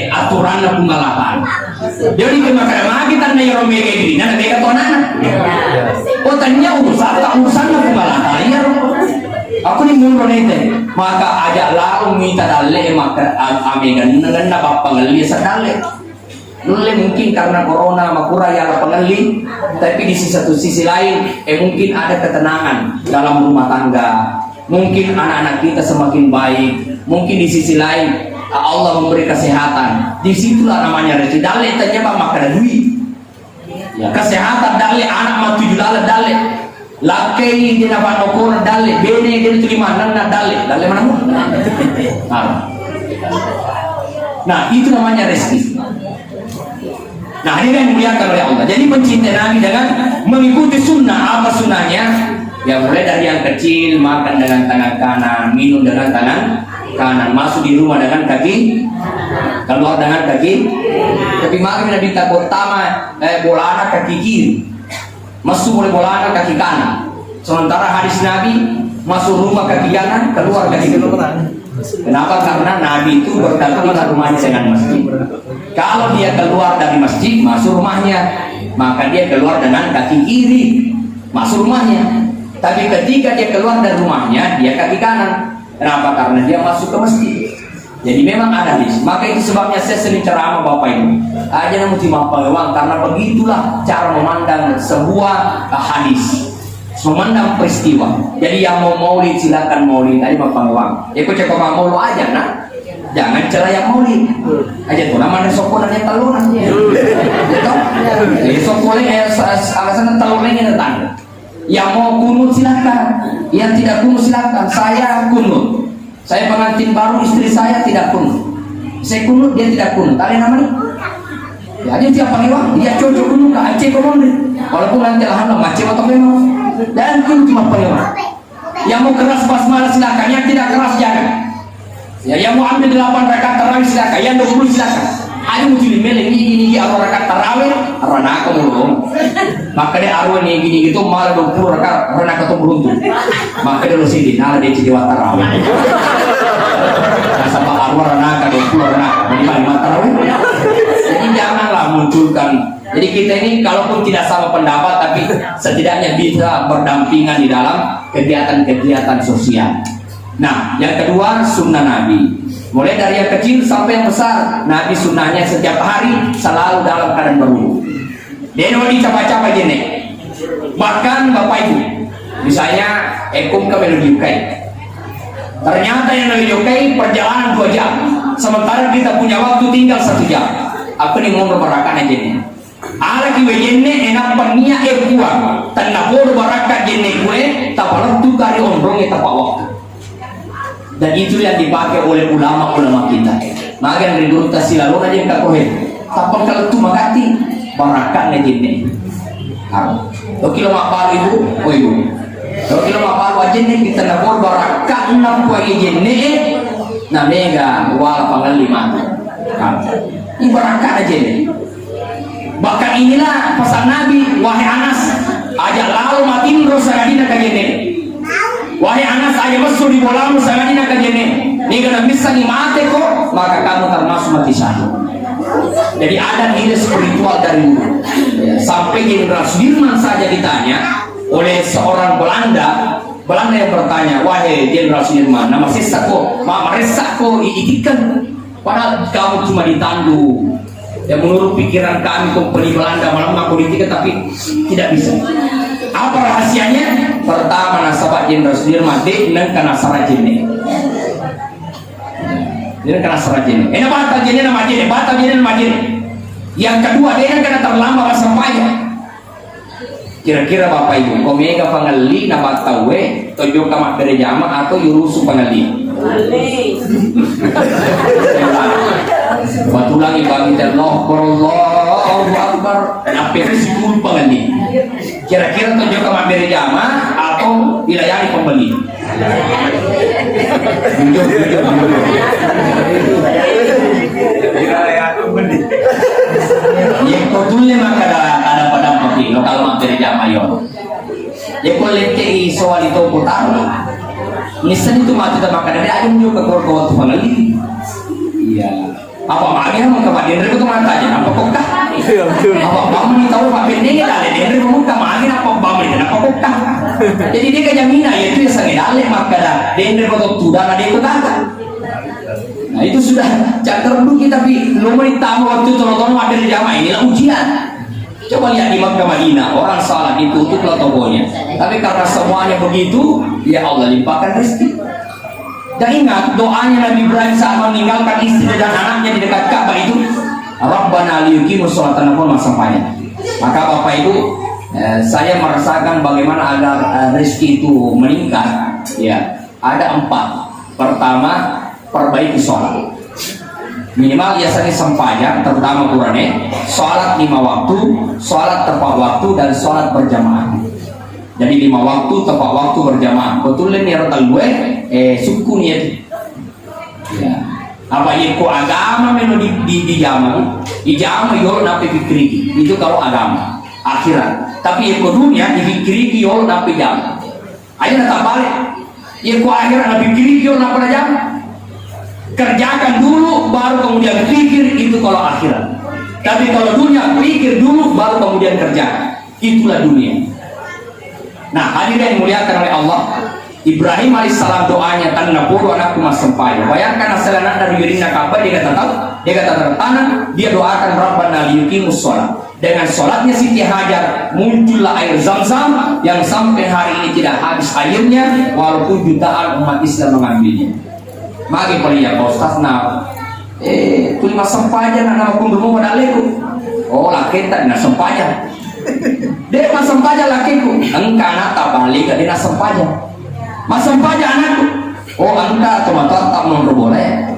aturan na pengalaman. Jadi kemakan kita na yung mega ini, na mega to na. O tanya urusan na pengalaman. Ya, aku ni mundo nete. Maka aja larung minta dalle maka amegan na papangali sa dalle. Nulle mungkin karena corona makura ya pengali, tapi di satu sisi lain mungkin ada ketenangan dalam rumah tangga. Mungkin anak-anak kita semakin baik. Mungkin di sisi lain Allah memberi kesehatan. Disitulah namanya rezeki. Dale tanya pak makan duit. Ya, kesehatan dale anak mah 7 dale dale. Laki dia dapat nokor dale. Bene dia terima nana dale. Dale mana mu? Nah itu namanya rezeki. Nah ini yang dimuliakan oleh Allah. Jadi mencintai Nabi dengan mengikuti sunnah. Apa sunnahnya? Ya mulai dari yang kecil makan dengan tangan kanan, minum dengan tangan kanan, masuk di rumah dengan kaki, keluar dengan kaki. Tapi mari Nabi tak pertama bola anak kaki kiri, masuk boleh bola anak kaki kanan. Sementara hadis Nabi masuk rumah kaki kanan, keluar kaki kanan. Kenapa? Karena Nabi itu berdampingan rumahnya dengan masjid. Kalau dia keluar dari masjid masuk rumahnya, maka dia keluar dengan kaki kiri masuk rumahnya. Tapi ketika dia keluar dari rumahnya, dia kaki kanan. Kenapa? Karena dia masuk ke masjid. Jadi memang ada hadis. Maka itu sebabnya saya sering ceramah Bapak Ibu. Aja namun timah pengewang karena begitulah cara memandang sebuah hadis. Memandang peristiwa. Jadi yang mau maulid silakan maulid. Aja mau pengewang. Ya kau cakap mau maulid aja nak. Jangan celah yang maulid. Aja tuh namanya sokonan yang talunan. Gitu. Jadi sokonan alasan talunan yang datang. Yang mau kunut silakan, yang tidak kunut silakan. Saya kunut. Saya pengantin baru, istri saya tidak kunut. Saya kunut, dia tidak kunut. Kalian namanya? Ya dia tiap panggil, dia cocok kunut ke Aceh komando. Walaupun nanti alhamdulillah macam atau memang. Dan kunut cuma panggil. Yang mau keras basmalah silakan, yang tidak keras jangan. Ya yang mau ambil 8 rakaat tarawih silakan, yang 20 silakan. Ayo mesti milih ini arwah rakaat tarawih, arwana kamu dong. Maka dia arwah ini gini gitu malah 20 rakaat arwana kamu beruntung. Maka dia lu sini, nala dia jadi tarawih. Sama arwah arwana kamu 20 rakaat, 5 tarawih. Jadi janganlah munculkan. Jadi kita ini kalaupun tidak sama pendapat, tapi setidaknya bisa berdampingan di dalam kegiatan-kegiatan sosial. Nah, yang kedua sunnah Nabi. Mulai dari yang kecil sampai yang besar, Nabi sunnahnya setiap hari selalu dalam keadaan berwudu. Dia mau dicapai-capai gini. Bahkan Bapak Ibu, misalnya ekum ke Melujukai. Ternyata yang Melujukai perjalanan 2 jam, sementara kita punya waktu tinggal 1 jam. Aku nih mau berakan aja nih. Ala kiwe jenne enak pania kuang, tanah bodoh barakat jenne gue, tak perlu tuh kari omrongnya tak waktu. Dan itu yang dipakai oleh ulama-ulama kita. Magan rindu tasilalu aja yang kakohe. Tapi kalau tu magati barakatnya jenne. Kalau kilo mapal itu, oh ibu. Kalau kilo mapal wajib nih kita nabur barakat 6 poin jenne. Nah mega wala pangal 5. Ibaratkan aja ini. Bahkan inilah pesan Nabi, wahai Anas, ajak lalu matin rosagadina kajene. Wahai Anas, ajak masuk di bolamu sagadina kajene. Ni kalau bisa ni mati kok, maka kamu termasuk mati syahid. Jadi ada nilai spiritual dari dulu. Sampai Jenderal Sudirman saja ditanya oleh seorang Belanda yang bertanya, wahai Jenderal Sudirman, nama sesako, resako iikan, padahal kamu cuma ditandu. Ya menurut pikiran kami kompeni Belanda malam politik tapi tidak bisa. Apa rahasianya? Pertama nasabah Jenderal Sudirman dengan karena sarajine. Dia kena serajin. Ini batal jadi nama jadi, batal jadi nama jadi. Yang kedua dia kena terlambat sampainya. Kira-kira Bapak Ibu, komega pangali na batal we, tojo kamak berjama atau yurusu pangali. Batulang ibang Allah, Allahu Akbar, dan apa sikul pangali. Kira-kira tojo kamak berjama atau ilayani pembeli. Yang kodulnya maka ada pada peti lokal materi jamayon. Yang kolektif soal itu putar. Nisan itu mati tak makan dari ayam juga korban tuh lagi. Iya. Apa makanya mau kemarin dari itu matanya? Apa kokah? Apa kamu tahu Pak Bende ada dari kamu kemarin apa bamri dan apa kokah? Jadi dia kejamina yaitu yang sangat dalem maka dah dari itu sudah ada itu kata. Nah itu sudah catat dulu kita tapi lumrah tamu waktu tonton ada di jamaah inilah ujian. Coba lihat di Makkah Madinah orang salah ditutup tokonya. Tapi karena semuanya begitu, ya Allah limpahkan rezeki. Dan ingat doanya Nabi Ibrahim saat meninggalkan istri dan anaknya di dekat Ka'bah itu, Rabbana liyuqimus sholata pun sampainya. Maka Bapak Ibu, saya merasakan bagaimana agar rezeki itu meningkat. Ya, ada 4. Pertama, perbaiki sholat. Minimal biasanya sempayang, terutama Qur'annya, sholat 5 waktu, sholat tepat waktu dan sholat berjamaah. Jadi 5 waktu tepat waktu berjamaah. Betul ini rotal gue, suku niat. Ya. Apa yang ko agama meno di jamaah, di jamaah yo nape pikiri. Itu kalau agama, akhirat. Tapi yang ko dunia di pikiri yo nape jamaah. Ayo nak balik. Yang ko akhirat nape pikiri yo nape jamaah. Kerjakan dulu baru kemudian pikir, itu kalau akhirat. Tapi kalau dunia pikir dulu baru kemudian kerja, itulah dunia. Nah hadirin yang muliakan oleh Allah, Ibrahim alaihissalam doanya tanah puluh anakku mas sempaya. Bayangkan asal anak dari Yurina Ka'bah dia kata tanah, dia doakan Rabbana liyuqimus sholat. Dengan sholatnya Siti Hajar muncullah air Zam-Zam yang sampai hari ini tidak habis airnya walaupun jutaan umat Islam mengambilnya. Magi paling Pak Ustaz na tulima sempaja na nama kundumu modaleku. Oh laketa na sempaja. Dia mas sempaja lakiku. Engka anak tak balik ke dia sempaja. Mas sempaja anakku. Oh engka tomato tak mundur boleh.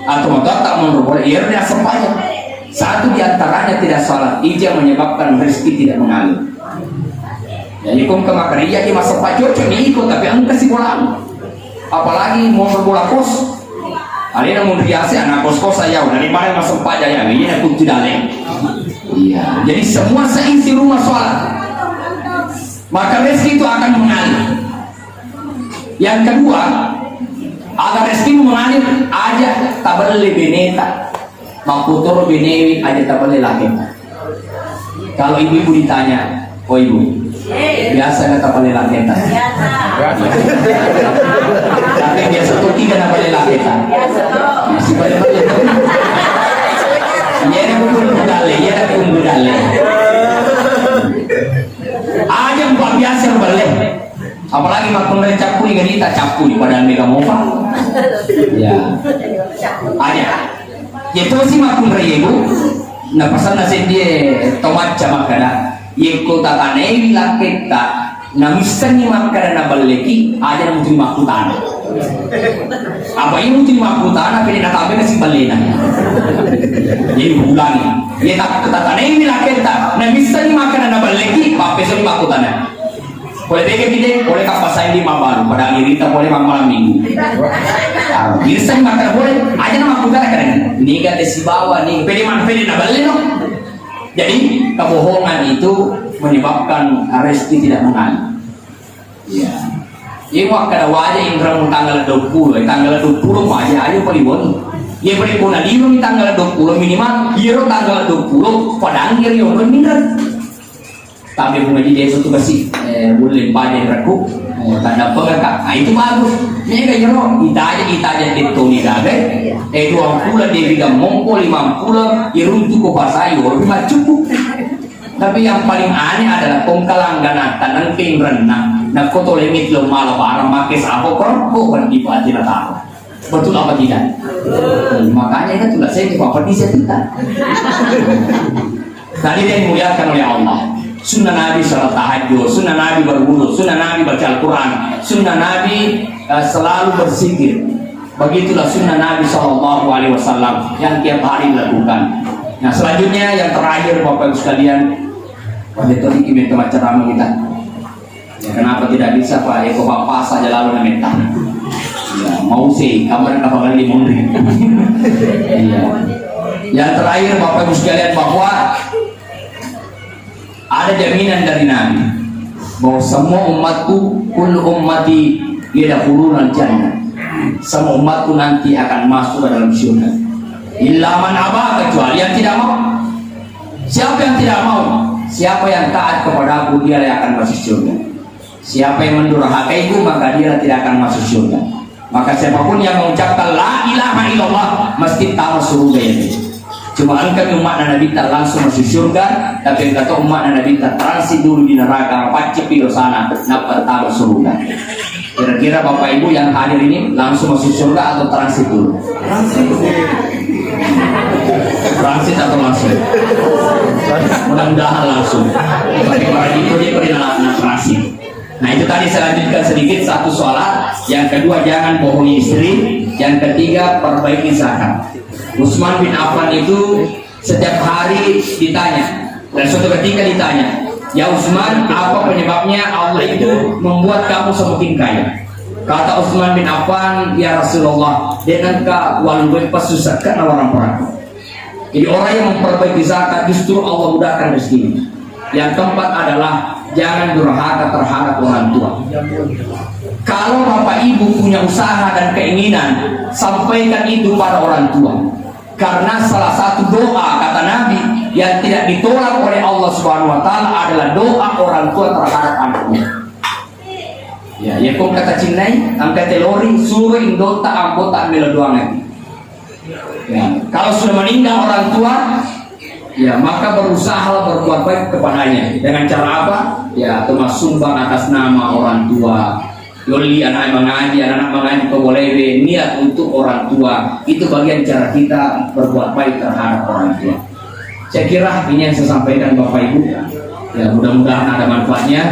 Atau motor tak mundur boleh. Ia dia sempaja. Satu diantaranya tidak salat. Ija menyebabkan rezeki tidak mengalir. Jadi kum kemakan iya di mas sempaja cocok ikut tapi engka si bola. Apalagi mau berbola kos, ada yang mau riasi anak kos saya dari mana masuk pajak ya, ini aku tidak leh. Iya, jadi semua seisi rumah sholat, maka rezeki itu akan mengalir. Yang kedua, agar rezeki mengalir, aja tak boleh beneta, makutor benewi aja tak boleh lagi. Kalau ibu-ibu ditanya, oh ibu, biasa tak boleh lagi tak? Tapi biasa tuh tidak nak boleh lagi tak? Masih boleh. Ia nak kumpul dale, Aja buat biasa boleh. Apalagi makan dari capu ni kita capu ni padahal mereka mau apa? Ya, aja. Itu sih makan dari ibu. Nah pasal nasi dia tomat camak kada. Yeko tatane bilang kita, namisan ni makan na baleki aja na mungkin makutana. Apa yang mungkin makutana pilih natabe kasi balena. Jadi ulangi. Ye tak tatane bilang kita, namisan ni makan na baleki papeso ni makutana. Boleh bege bide, boleh kapasain 5 baru, pada irita boleh malam minggu. Irsa makan boleh, aja nama kudara keren. Ini kan desi bawah nih, pede man pede na balik no. Jadi kebohongan itu menyebabkan rezeki tidak mengalir. Ya. Ini waktu ada wajah yang tanggal 20, tanggal 20 wajah aja palibon. Ia palibon na lima tanggal 20 minimal, iro tanggal 20 padang iro yang benar. Tapi bunga di desa itu kasih boleh pada rakuk tanda pengakak. Nah itu bagus. Ini kayak jero kita aja itu nih dabe. 20 dia bilang mongko 50 iruntu ko pasai orang cuma cukup. Tapi yang paling aneh adalah pengkalangganatan nangking renang. Nak koto lemit lo malah barang makes apa korpo kan di pati tahu. Betul apa tidak? Makanya kan tulah saya kepapat di kita. Tadi dia dimuliakan oleh Allah. Sunnah Nabi salat tahajud, sunnah Nabi berwudu, sunnah Nabi baca Al-Quran, sunnah Nabi selalu berzikir. Begitulah sunnah Nabi SAW yang tiap hari dilakukan. Nah selanjutnya yang terakhir Bapak Ibu sekalian, pada tadi kita baca ceramah kita. Ya, kenapa tidak bisa Pak Eko Bapak saja lalu meminta? Ya, mau sih, kamu kapal di Mondri. Ya. Yang terakhir Bapak Ibu sekalian bahwa ada jaminan dari Nabi bahwa semua umatku, kullu ummati yadkhuluna al-jannah. Semua umatku nanti akan masuk ke dalam surga. Illa man aba, kecuali yang tidak mau. Siapa yang tidak mau? Siapa yang taat kepadaku, dia yang akan masuk surga. Siapa yang mendurhakaiku, maka dia tidak akan masuk surga. Maka siapapun yang mengucapkan la ilaha illallah mesti tahu surga itu. Cuma engkau umat Nabi tak langsung masuk surga, tapi kata umat Nabi tak transit dulu di neraka, pacip di sana, nak pertama surga. Kira-kira Bapak Ibu yang hadir ini langsung masuk surga atau transit dulu? Transit atau langsung? Mudah-mudahan langsung. Tapi para itu dia beri transit. Nah itu tadi saya lanjutkan sedikit, satu sholat, yang kedua jangan bohongi istri, yang ketiga perbaiki zakat. Utsman bin Affan itu setiap hari ditanya, dan suatu ketika ditanya, ya Utsman, apa penyebabnya Allah itu membuat kamu semakin kaya? Kata Utsman bin Affan, ya Rasulullah, dengan walau pesusahkan orang-orang. Jadi orang yang memperbaiki zakat justru Allah mudahkan rezeki. Yang keempat adalah jangan durhaka terhadap orang tua. Kalau Bapak Ibu punya usaha dan keinginan, sampaikan itu pada orang tua. Karena salah satu doa kata Nabi yang tidak ditolak oleh Allah Subhanahu wa taala adalah doa orang tua terhadap anaknya. Ya, ya kok kata Cinai, angkat telori suruh indota anggota ambil doang. Ya, kalau sudah meninggal orang tua, ya maka berusaha berbuat baik kepadanya. Dengan cara apa? Ya, termasuk sumbang atas nama orang tua. Yoli anak mengaji, anak mengaji boleh niat untuk orang tua. Itu bagian cara kita berbuat baik terhadap orang tua. Saya kira ini yang saya sampaikan Bapak Ibu. Ya mudah-mudahan ada manfaatnya.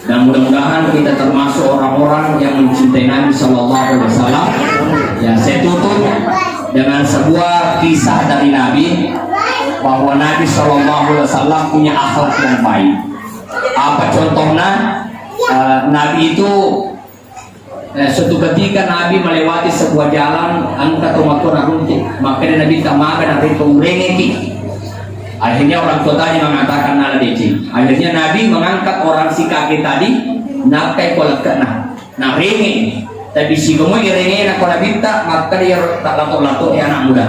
Dan mudah-mudahan kita termasuk orang-orang yang mencintai Nabi Sallallahu Alaihi Wasallam. Ya saya tutup dengan sebuah kisah dari Nabi bahwa Nabi Sallallahu Alaihi Wasallam punya akhlak yang baik. Apa contohnya? Nabi itu suatu ketika Nabi melewati sebuah jalan angkat rumah tua runtik, maka Nabi tak makan dari pengurengeki. Akhirnya orang tua tadi mengatakan nala deci. Akhirnya Nabi mengangkat orang si kakek tadi nakai kolak kena, nah renge. Tapi si kamu renge nak kolak binta, maka dia tak lato-lato ya anak muda.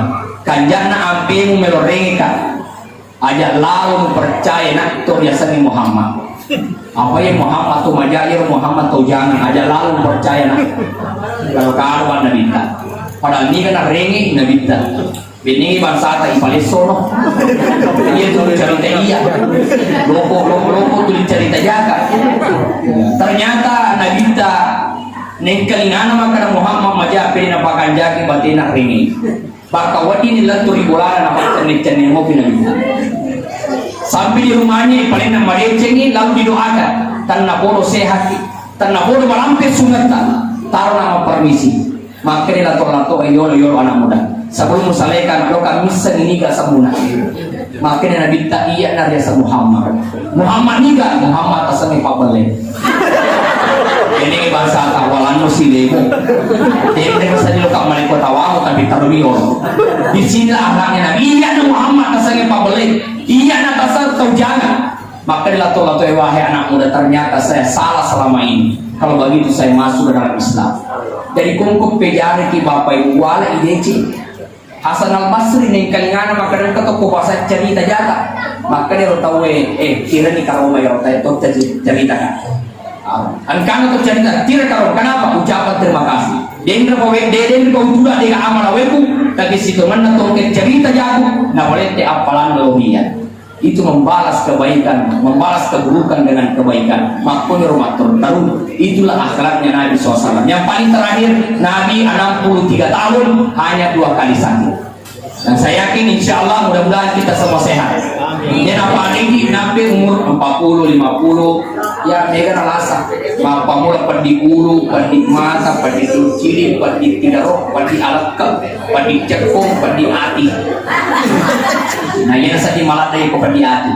Kanjana ampemu melorenge kan. Ajak lalu percaya nak tu biasa ni Muhammad. Apa yang Muhammad tu majair Muhammad tu jangan aja lalu percaya nak kalau kawan Nabi tak padahal ni kan rengi Nabi tak ini bangsa tak ipalesono dia tu cerita iya loko tu cerita jaga ternyata Nabi tak nengkalingana maka Muhammad maja pe na pakanjaki batina rengi bakawati ni lantu ribulan apa cerita mo Nabi sampai di rumahnya paling nama cengi lalu didoakan tanah bodoh sehat tanah bodoh melampir sunat taruh nama permisi maka dia lato-lato yolo anak muda sebelum musalaikan lo kami ini gak sempurna Makanya Nabi tak iya nariasa Muhammad ni gak Muhammad asal pabalik. Ini bahasa kawalan no si demo. Jadi mereka saja luka malaikat tawamu tapi terbior. Di sini akhlaknya Nabi. Iya na Muhammad asal pabalik. Iya na tasar tau jangan. Maka dilato-lato wahai anak muda, ternyata saya salah selama ini. Kalau begitu saya masuk ke dalam Islam. Jadi kungkup pejari ki bapak ibu wala ideci. Hasan al-Basri nih kalingana maka dia ketok bahasa cerita jata. Maka dia tahu kira ni kalau mai rota itu cerita kan. Angkana tu cerita tira karo kenapa ucapan terima kasih. Dendra kowe deden ko udah dia amal aweku tapi situ mana tu cerita jago na boleh te apalan lohian. Itu membalas kebaikan, membalas keburukan dengan kebaikan. Makun rumah tertaruh. Itulah akhlaknya Nabi SAW. Yang paling terakhir, Nabi 63 tahun hanya 2 kali sakit. Dan saya yakin insya Allah mudah-mudahan kita semua sehat. Dan apa ini Nabi umur 40, 50, ya mereka rasa. Bapak mula perdi ulu, perdi mata, perdi cili, perdi tidarok, perdi alat ke, perdi cekung, perdi hati. Nah ini saja malah tadi kau perdi hati.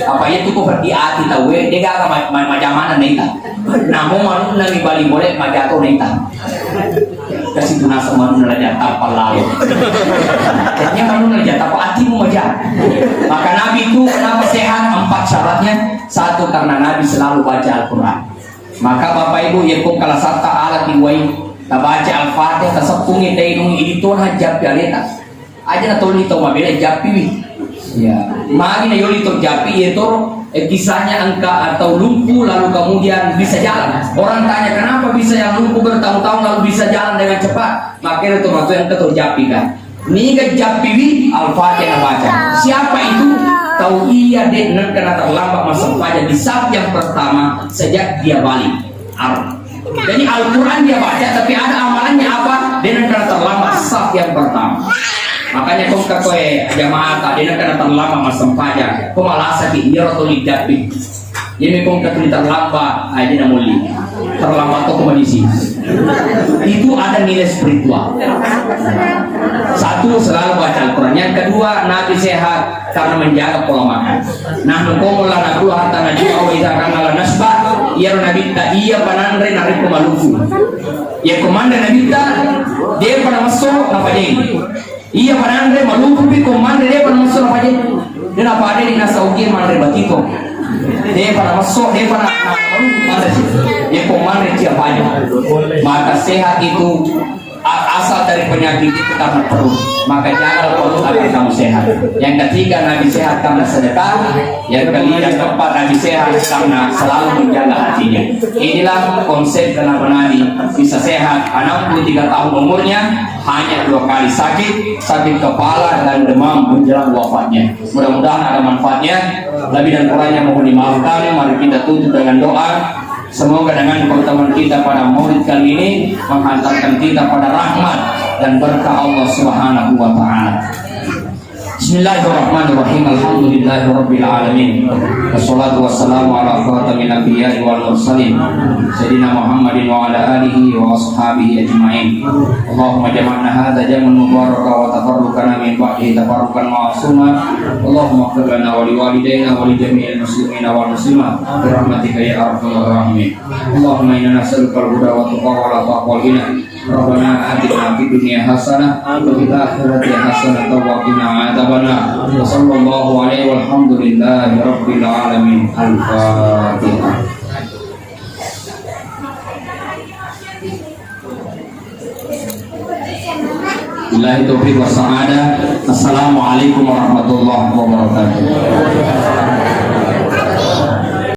Apa itu kau perdi hati tahu? Dia gak macam mana neta. Namun malu nanti balik boleh macam tu neta. Kasih tunas sama nula jatah palau. Kayaknya kamu nula jatah apa hatimu macam. Maka Nabi itu kenapa sehat? 4 syaratnya. 1 karena Nabi selalu baca Al-Quran. Maka Bapak Ibu yang kau kalah sarta alat diwai, tak baca Al-Fatihah, tak sepungi tainung itu hajab pialeta. Aja na toli to mabela japi. Ya, magi na yoli to japi itu kisahnya angka atau lumpuh lalu kemudian bisa jalan. Orang tanya kenapa bisa yang lumpuh bertahun-tahun lalu bisa jalan dengan cepat? Maka itu waktu yang keterjapi kan. Ini ke japi Al-Fatihah baca. Siapa itu? Tahu iya deh karena terlambat masuk pada di saat yang pertama sejak dia balik. Jadi Al-Quran dia baca tapi ada amalannya apa? Dengan karena terlambat saat yang pertama. Makanya kau katoe jamaah tadi nak terlambat masam pajak, kau malah sakit dia atau lidapi. Jadi kau katoe terlambat, aja nak muli terlambat tu kondisi. Itu ada nilai spiritual. 1 selalu baca Al-Quran. Yang kedua Nabi sehat karena menjaga pola makan. Nah kau mula nak dua harta najwa wajah karena nasbah. Ia Nabi tak iya panandre narik kemaluku. Ya komandan Nabi tak dia pada masuk apa jadi? Iya panandre maluku pi komande dia pada masuk apa aja. Dia apa ada di nasauki mandre batito. Dia pada masuk dia pada maluku sih. Dia komande siapa aja. Maka sehat itu asal dari penyakit itu karena perut. Maka jangan perut agar kamu sehat. Yang ketiga Nabi sehat karena sedekah. Yang keempat Nabi sehat karena selalu menjaga hatinya. Inilah konsep kenapa Nabi bisa sehat. 63 tahun umurnya hanya 2 kali sakit kepala dan demam menjelang wafatnya. Mudah-mudahan ada manfaatnya. Lebih dan kurangnya mohon dimaafkan. Mari kita tutup dengan doa. Semoga dengan pertemuan kita pada maulid kali ini menghantarkan kita pada rahmat dan berkah Allah Subhanahu wa taala. Bismillahirrahmanirrahim. Alhamdulillahirabbil alamin. Wassalatu wassalamu ala khatamil anbiya'i wal mursalin sayyidina Muhammadin wa ala alihi wa ashabihi ajma'in. Allahumma jama'na hadza jam'an mubaraka wa tafarruqana min ba'dihi tafarruqan ma'suma. Allahumma ighfir lana wa liwalidayna wa li jami'il muslimina wal muslimat bi rahmatika ya arhamar rahimin. Allahumma inna nas'aluka al-huda wa tuqa wa al-'afwa wal ghina. Rabbana atina fid dunya hasanah wa fil akhirati hasanah wa qina adzabannar. Sallallahu alaihi walhamdulillahi rabbil alamin. Al-Fatihah. Billahi taufiq was sa'adah. Assalamualaikum warahmatullahi wabarakatuh.